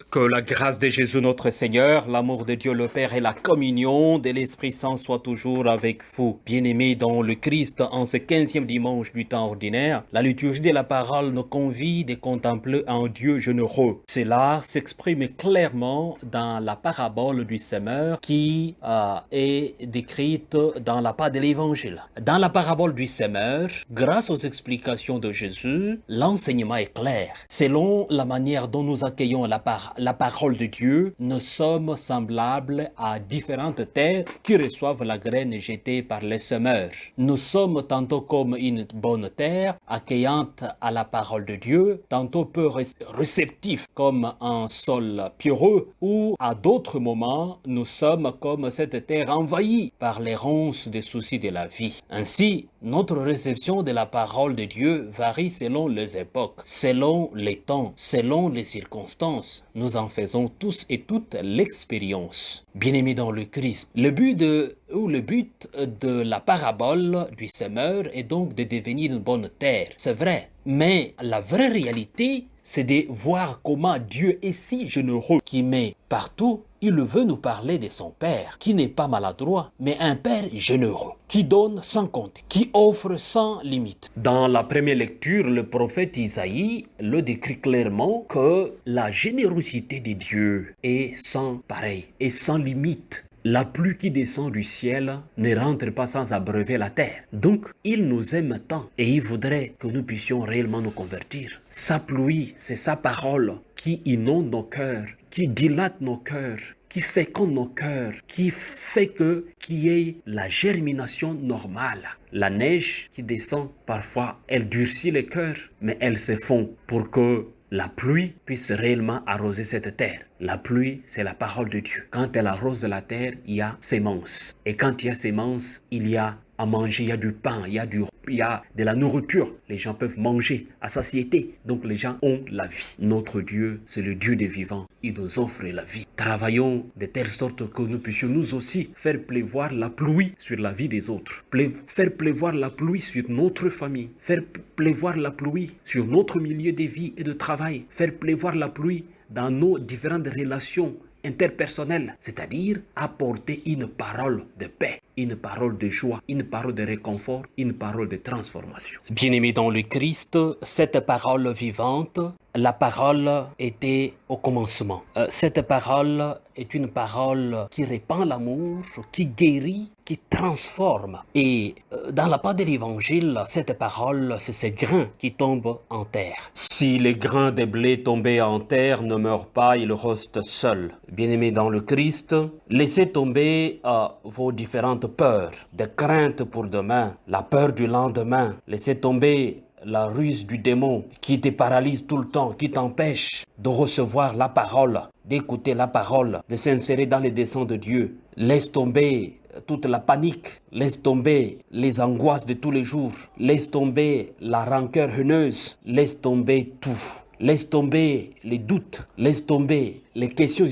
Que la grâce de Jésus notre Seigneur, l'amour de Dieu le Père et la communion de l'Esprit Saint soient toujours avec vous. Bien-aimés dans le Christ, en ce 15e dimanche du temps ordinaire, la liturgie de la parole nous convie de contempler un Dieu généreux. Cela s'exprime clairement dans la parabole du semeur qui est décrite dans la part de l'Évangile. Dans la parabole du semeur, grâce aux explications de Jésus, l'enseignement est clair. Selon la manière dont nous accueillons la parole de Dieu, nous sommes semblables à différentes terres qui reçoivent la graine jetée par les semeurs. Nous sommes tantôt comme une bonne terre, accueillante à la parole de Dieu, tantôt peu réceptifs comme un sol pierreux, ou à d'autres moments, nous sommes comme cette terre envahie par les ronces des soucis de la vie. Ainsi, notre réception de la parole de Dieu varie selon les époques, selon les temps, selon les circonstances. Nous en faisons tous et toutes l'expérience. Bien-aimés dans le Christ, le but de la parabole du semeur est donc de devenir une bonne terre. C'est vrai. Mais la vraie réalité, c'est de voir comment Dieu est si généreux qui met partout. Il veut nous parler de son Père, qui n'est pas maladroit, mais un Père généreux, qui donne sans compter, qui offre sans limite. Dans la première lecture, le prophète Isaïe le décrit clairement que la générosité de Dieu est sans pareil, et sans limite. La pluie qui descend du ciel ne rentre pas sans abreuver la terre. Donc, il nous aime tant et il voudrait que nous puissions réellement nous convertir. Sa pluie, c'est sa parole qui inonde nos cœurs, qui dilate nos cœurs, qui féconde nos cœurs, qui fait qu'il y ait la germination normale. La neige qui descend, parfois, elle durcit les cœurs, mais elle se fond pour que la pluie puisse réellement arroser cette terre. La pluie, c'est la parole de Dieu. Quand elle arrose la terre, il y a sémence. Et quand il y a sémence, il y a à manger, il y a du pain, il y a de la nourriture. Les gens peuvent manger à satiété. Donc les gens ont la vie. Notre Dieu, c'est le Dieu des vivants. Il nous offre la vie. Travaillons de telle sorte que nous puissions nous aussi faire pleuvoir la pluie sur la vie des autres. Faire pleuvoir la pluie sur notre famille. Faire pleuvoir la pluie sur notre milieu de vie et de travail. Faire pleuvoir la pluie dans nos différentes relations interpersonnelles, c'est-à-dire apporter une parole de paix, une parole de joie, une parole de réconfort, une parole de transformation. Bien-aimés dans le Christ, cette parole vivante, la parole était au commencement. Cette parole est une parole qui répand l'amour, qui guérit, qui transforme. Et dans la part de l'Évangile, cette parole, c'est ces grains qui tombent en terre. Si les grains de blé tombés en terre ne meurent pas, ils restent seuls. Bien-aimés dans le Christ, laissez tomber vos différentes peurs, des craintes pour demain, la peur du lendemain. Laissez tomber la ruse du démon qui te paralyse tout le temps, qui t'empêche de recevoir la parole, d'écouter la parole, de s'insérer dans les desseins de Dieu. Laisse tomber toute la panique, laisse tomber les angoisses de tous les jours, laisse tomber la rancœur haineuse, laisse tomber tout. Laisse tomber les doutes, laisse tomber les questions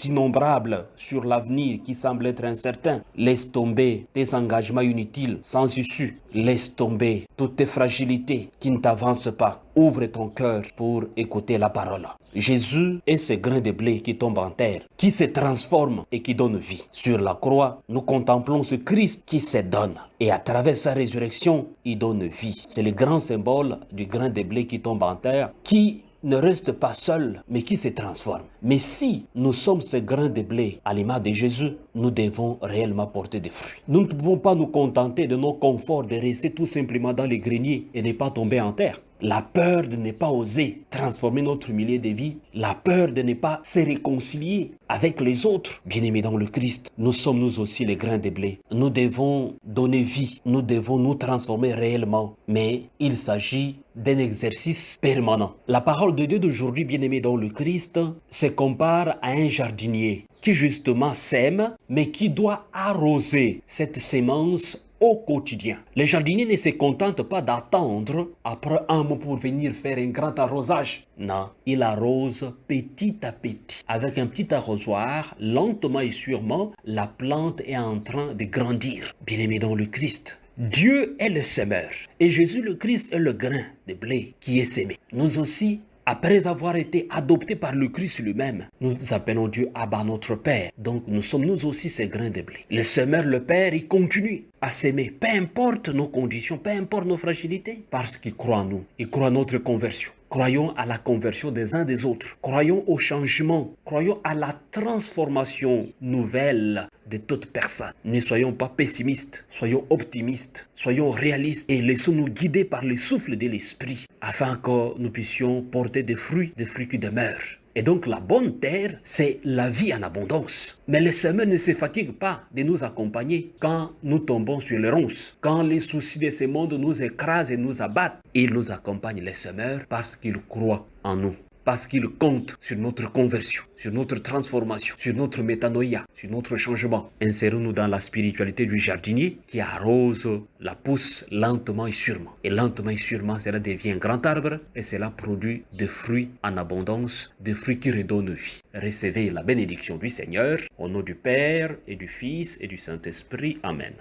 innombrables sur l'avenir qui semble être incertain. Laisse tomber tes engagements inutiles, sans issue. Laisse tomber toutes tes fragilités qui ne t'avancent pas. Ouvre ton cœur pour écouter la parole. Jésus est ce grain de blé qui tombe en terre, qui se transforme et qui donne vie. Sur la croix, nous contemplons ce Christ qui se donne. Et à travers sa résurrection, il donne vie. C'est le grand symbole du grain de blé qui tombe en terre, qui ne reste pas seul, mais qui se transforme. Mais si nous sommes ce grain de blé à l'image de Jésus, nous devons réellement porter des fruits. Nous ne pouvons pas nous contenter de nos conforts, de rester tout simplement dans les greniers et ne pas tomber en terre. La peur de ne pas oser transformer notre milieu de vie, la peur de ne pas se réconcilier avec les autres. Bien-aimés dans le Christ, nous sommes nous aussi les grains de blé. Nous devons donner vie, nous devons nous transformer réellement. Mais il s'agit d'un exercice permanent. La parole de Dieu d'aujourd'hui, bien-aimés dans le Christ, se compare à un jardinier qui justement sème, mais qui doit arroser cette sémence au quotidien. Le jardinier ne se contente pas d'attendre après un mois pour venir faire un grand arrosage. Non, il arrose petit à petit. Avec un petit arrosoir, lentement et sûrement, la plante est en train de grandir. Bien-aimé dans le Christ, Dieu est le semeur et Jésus le Christ est le grain de blé qui est sémé. Nous aussi, Après avoir été adoptés par le Christ lui-même, nous appelons Dieu Abba notre Père. Donc nous sommes nous aussi ces grains de blé. Le semeur, le Père, il continue à s'aimer, peu importe nos conditions, peu importe nos fragilités, parce qu'il croit en nous, il croit en notre conversion. Croyons à la conversion des uns des autres. Croyons au changement. Croyons à la transformation nouvelle de toute personne. Ne soyons pas pessimistes, soyons optimistes, soyons réalistes et laissons-nous guider par le souffle de l'Esprit afin que nous puissions porter des fruits qui demeurent. Et donc la bonne terre, c'est la vie en abondance. Mais le semeur ne se fatigue pas de nous accompagner quand nous tombons sur les ronces, quand les soucis de ce monde nous écrasent et nous abattent. Il nous accompagne, les semeurs, parce qu'il croit en nous. Parce qu'il compte sur notre conversion, sur notre transformation, sur notre métanoïa, sur notre changement. Insérons-nous dans la spiritualité du jardinier qui arrose la pousse lentement et sûrement. Et lentement et sûrement, cela devient un grand arbre et cela produit des fruits en abondance, des fruits qui redonnent vie. Recevez la bénédiction du Seigneur, au nom du Père et du Fils et du Saint-Esprit. Amen.